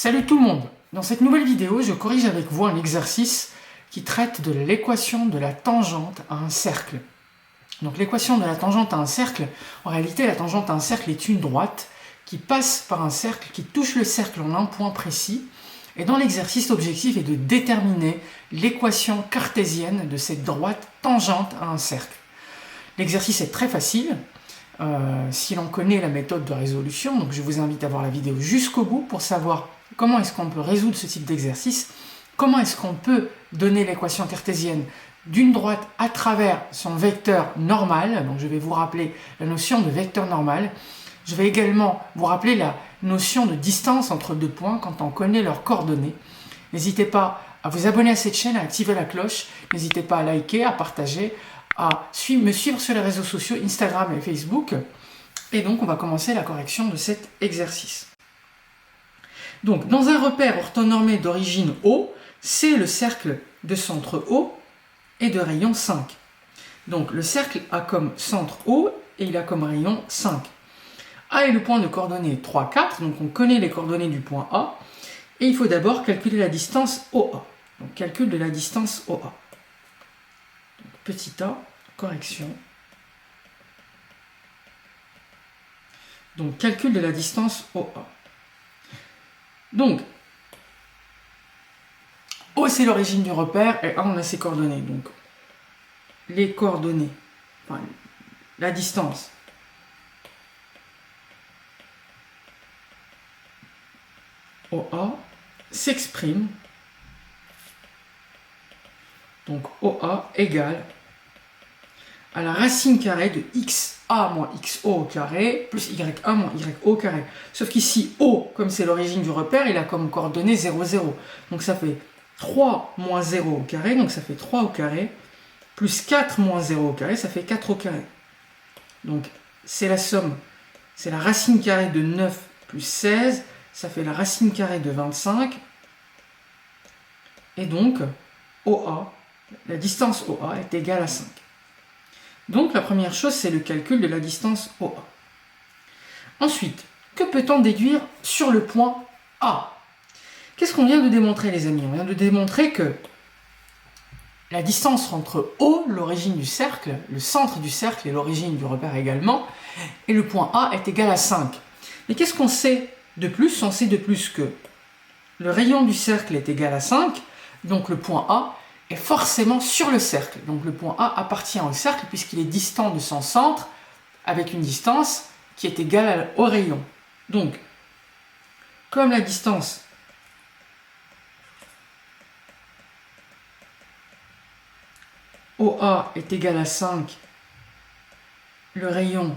Salut tout le monde! Dans cette nouvelle vidéo, je corrige avec vous un exercice qui traite de l'équation de la tangente à un cercle. Donc l'équation de la tangente à un cercle, en réalité la tangente à un cercle est une droite qui passe par un cercle, qui touche le cercle en un point précis. Et dans l'exercice, l'objectif est de déterminer l'équation cartésienne de cette droite tangente à un cercle. L'exercice est très facile. Si l'on connaît la méthode de résolution, donc je vous invite à voir la vidéo jusqu'au bout pour savoir comment est-ce qu'on peut résoudre ce type d'exercice, comment est-ce qu'on peut donner l'équation cartésienne d'une droite à travers son vecteur normal. Donc je vais vous rappeler la notion de vecteur normal. Je vais également vous rappeler la notion de distance entre deux points quand on connaît leurs coordonnées. N'hésitez pas à vous abonner à cette chaîne, à activer la cloche, n'hésitez pas à liker, à partager, à me suivre sur les réseaux sociaux Instagram et Facebook. Et donc on va commencer la correction de cet exercice. Donc dans un repère orthonormé d'origine O, c'est le cercle de centre O et de rayon 5. Donc le cercle a comme centre O et il a comme rayon 5. A est le point de coordonnées 3, 4, donc on connaît les coordonnées du point A. Et il faut d'abord calculer la distance OA. Donc calcul de la distance OA. Donc, petit a, correction. Donc calcul de la distance OA. Donc, O c'est l'origine du repère et A on a ses coordonnées. Donc les coordonnées, enfin, la distance OA s'exprime, donc OA égale à la racine carrée de XA moins XO au carré plus YA moins YO au carré. Sauf qu'ici, O, comme c'est l'origine du repère, il a comme coordonnée 0, 0. Donc ça fait 3 moins 0 au carré, donc ça fait 3 au carré, plus 4 moins 0 au carré, ça fait 4 au carré. Donc c'est la somme, c'est la racine carrée de 9 plus 16, ça fait la racine carrée de 25. Et donc, OA, la distance OA est égale à 5. Donc la première chose, c'est le calcul de la distance OA. Ensuite, que peut-on déduire sur le point A? Qu'est-ce qu'on vient de démontrer, les amis? On vient de démontrer que la distance entre O, l'origine du cercle, le centre du cercle et l'origine du repère également, et le point A est égal à 5. Mais qu'est-ce qu'on sait de plus? On sait de plus que le rayon du cercle est égal à 5, donc le point A est forcément sur le cercle. Donc le point A appartient au cercle puisqu'il est distant de son centre avec une distance qui est égale au rayon. Donc, comme la distance OA est égale à 5, le rayon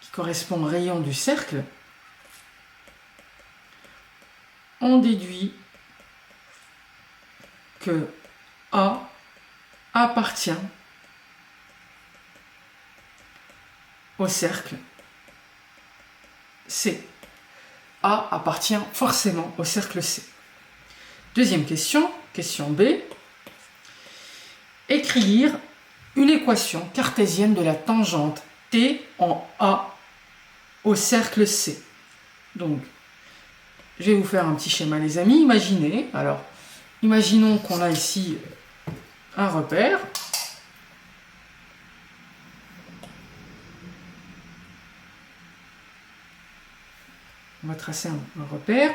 qui correspond au rayon du cercle, on déduit que A appartient au cercle C. A appartient forcément au cercle C. Deuxième question, question B. Écrire une équation cartésienne de la tangente T en A au cercle C. Donc, je vais vous faire un petit schéma, les amis. Imaginons qu'on a ici un repère. On va tracer un repère.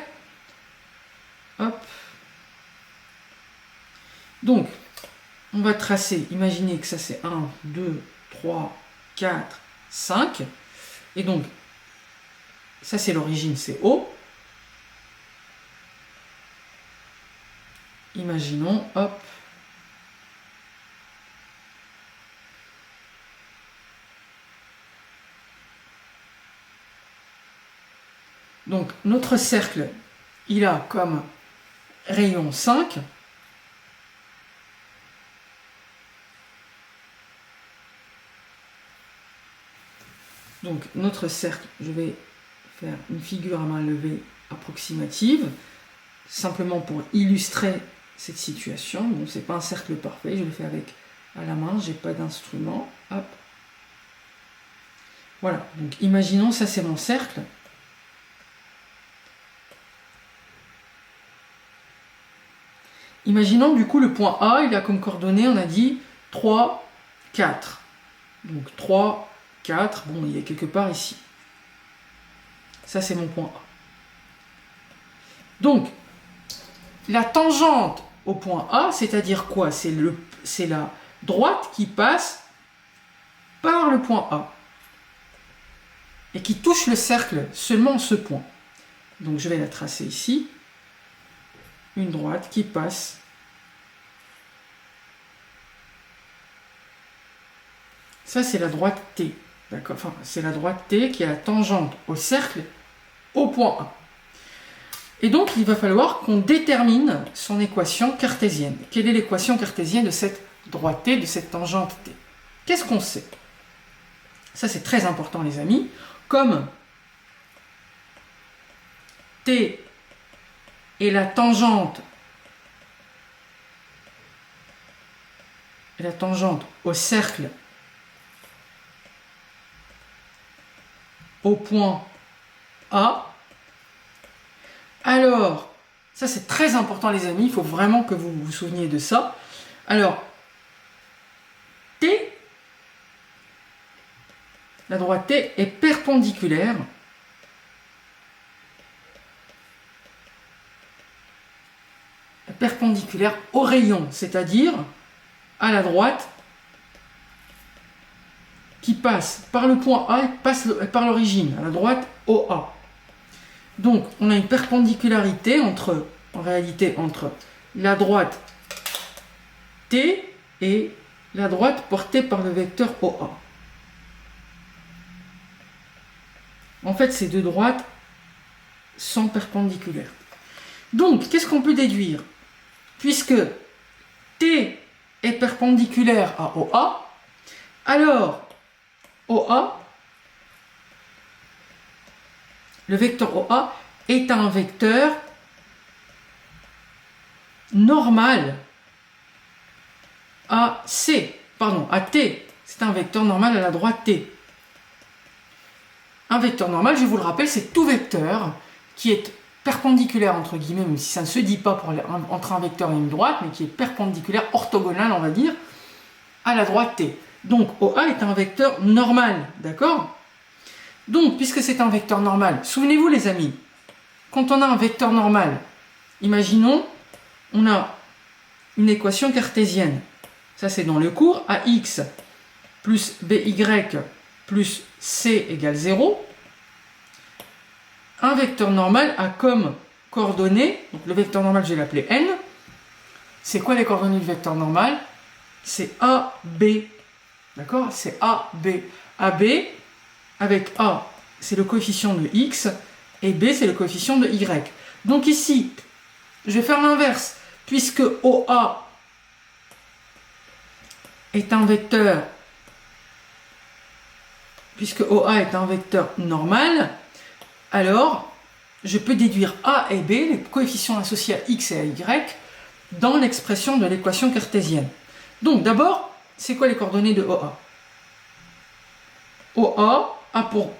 Hop. Donc, on va tracer, imaginez que ça c'est 1, 2, 3, 4, 5. Et donc, ça c'est l'origine, c'est O. Imaginons, hop. Donc, notre cercle, il a comme rayon 5. Donc, notre cercle, je vais faire une figure à main levée approximative, simplement pour illustrer cette situation. Bon, c'est pas un cercle parfait, je le fais avec à la main, j'ai pas d'instrument. Hop. Voilà, donc imaginons, ça c'est mon cercle. imaginons du coup le point A, il a comme coordonnée, on a dit 3, 4. Donc 3, 4, bon, il est quelque part ici. Ça, c'est mon point A. Donc, la tangente au point A, c'est-à-dire quoi? C'est la droite qui passe par le point A et qui touche le cercle seulement ce point. Donc, je vais la tracer ici. Une droite qui passe ça, c'est la droite T. D'accord? Enfin, c'est la droite T qui est la tangente au cercle au point A. Et donc, il va falloir qu'on détermine son équation cartésienne. Quelle est l'équation cartésienne de cette droite T, de cette tangente T? Qu'est-ce qu'on sait? Ça, c'est très important, les amis. Comme T est la tangente au cercle au point A, alors, ça c'est très important les amis, il faut vraiment que vous vous souveniez de ça. Alors, T, la droite T est perpendiculaire au rayon, c'est-à-dire à la droite qui passe par le point A et passe par l'origine, à la droite OA. Donc, on a une perpendicularité en réalité, entre la droite T et la droite portée par le vecteur OA. En fait, ces deux droites sont perpendiculaires. Donc, qu'est-ce qu'on peut déduire? Puisque T est perpendiculaire à OA, alors OA, le vecteur OA est un vecteur normal à T. C'est un vecteur normal à la droite T. Un vecteur normal, je vous le rappelle, c'est tout vecteur qui est perpendiculaire, entre guillemets, même si ça ne se dit pas entre un vecteur et une droite, mais qui est perpendiculaire, orthogonal, on va dire, à la droite T. Donc, OA est un vecteur normal, d'accord? Donc, puisque c'est un vecteur normal, souvenez-vous les amis, quand on a un vecteur normal, imaginons, on a une équation cartésienne. Ça, c'est dans le cours, AX plus BY plus C égale 0. Un vecteur normal a comme coordonnées, donc le vecteur normal, je vais l'appeler N. C'est quoi les coordonnées du vecteur normal? C'est AB. D'accord? C'est AB. AB, avec A, c'est le coefficient de X, et B, c'est le coefficient de Y. Donc ici, je vais faire l'inverse. Puisque OA est un vecteur normal, alors je peux déduire A et B, les coefficients associés à X et à Y, dans l'expression de l'équation cartésienne. Donc d'abord, c'est quoi les coordonnées de OA? OA a pour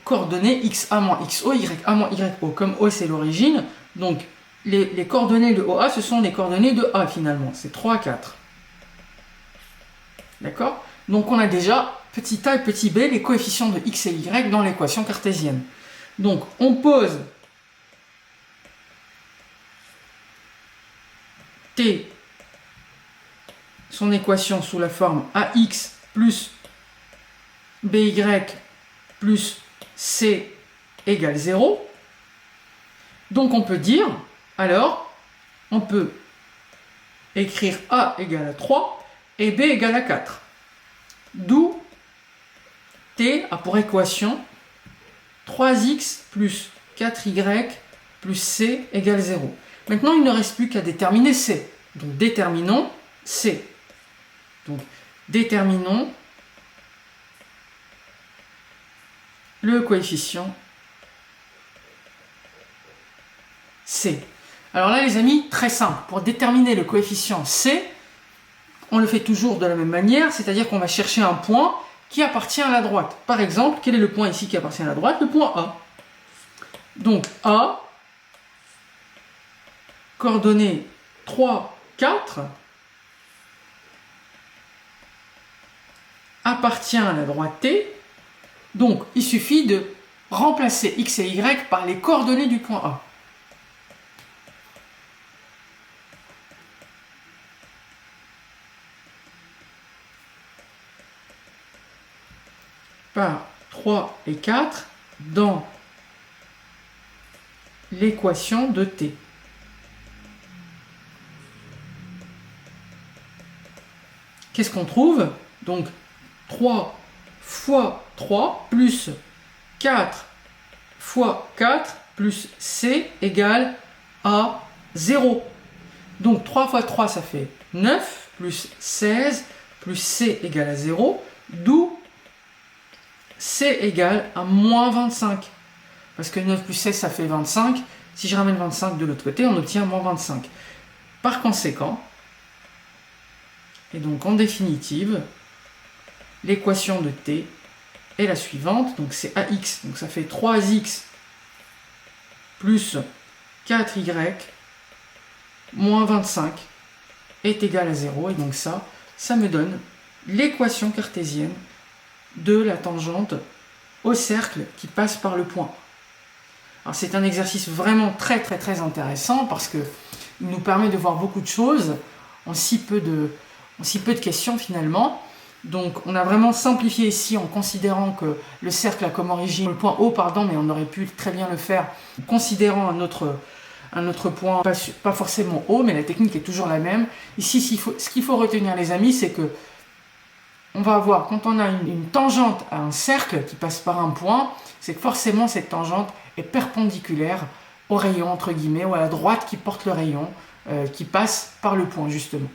coordonnées XA moins XO, YA moins YO. Comme O c'est l'origine, donc les coordonnées de OA, ce sont les coordonnées de A finalement, c'est 3, 4. D'accord? Donc on a déjà petit a et petit b, les coefficients de X et Y dans l'équation cartésienne. Donc on pose T, son équation sous la forme AX plus BY plus C égale 0. Donc on peut dire, alors, on peut écrire A égale à 3 et B égale à 4. D'où T a pour équation 3x plus 4y plus C égale 0. Maintenant, il ne reste plus qu'à déterminer C. Donc déterminons C. Donc déterminons le coefficient C. Alors là, les amis, très simple. Pour déterminer le coefficient C, on le fait toujours de la même manière, c'est-à-dire qu'on va chercher un point qui appartient à la droite. Par exemple, quel est le point ici qui appartient à la droite? Le point A. Donc A, coordonnées 3, 4 appartient à la droite T. Donc, il suffit de remplacer x et y par les coordonnées du point A. Par 3 et 4 dans l'équation de T. Qu'est-ce qu'on trouve? Donc 3 fois 3 plus 4 fois 4 plus C égale à 0. Donc 3 fois 3 ça fait 9 plus 16 plus C égale à 0, d'où C égale à moins 25. Parce que 9 plus 16 ça fait 25. Si je ramène 25 de l'autre côté, on obtient moins 25. Par conséquent, et donc en définitive, l'équation de T est la suivante. Donc c'est AX, donc ça fait 3x plus 4y moins 25 est égal à 0. Et donc ça me donne l'équation cartésienne de la tangente au cercle qui passe par le point. Alors c'est un exercice vraiment très intéressant parce que il nous permet de voir beaucoup de choses en si peu de questions finalement. Donc on a vraiment simplifié ici en considérant que le cercle a comme origine le point O, mais on aurait pu très bien le faire en considérant un autre point, pas forcément O, mais la technique est toujours la même. Ici, ce qu'il faut retenir les amis, c'est que on va avoir, quand on a une tangente à un cercle qui passe par un point, c'est que forcément cette tangente est perpendiculaire au rayon, entre guillemets, ou à la droite qui porte le rayon, qui passe par le point, justement.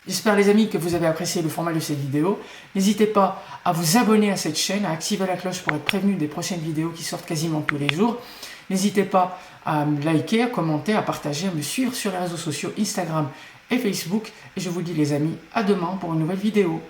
J'espère les amis que vous avez apprécié le format de cette vidéo. N'hésitez pas à vous abonner à cette chaîne, à activer la cloche pour être prévenu des prochaines vidéos qui sortent quasiment tous les jours. N'hésitez pas à me liker, à commenter, à partager, à me suivre sur les réseaux sociaux Instagram et Facebook. Et je vous dis les amis, à demain pour une nouvelle vidéo.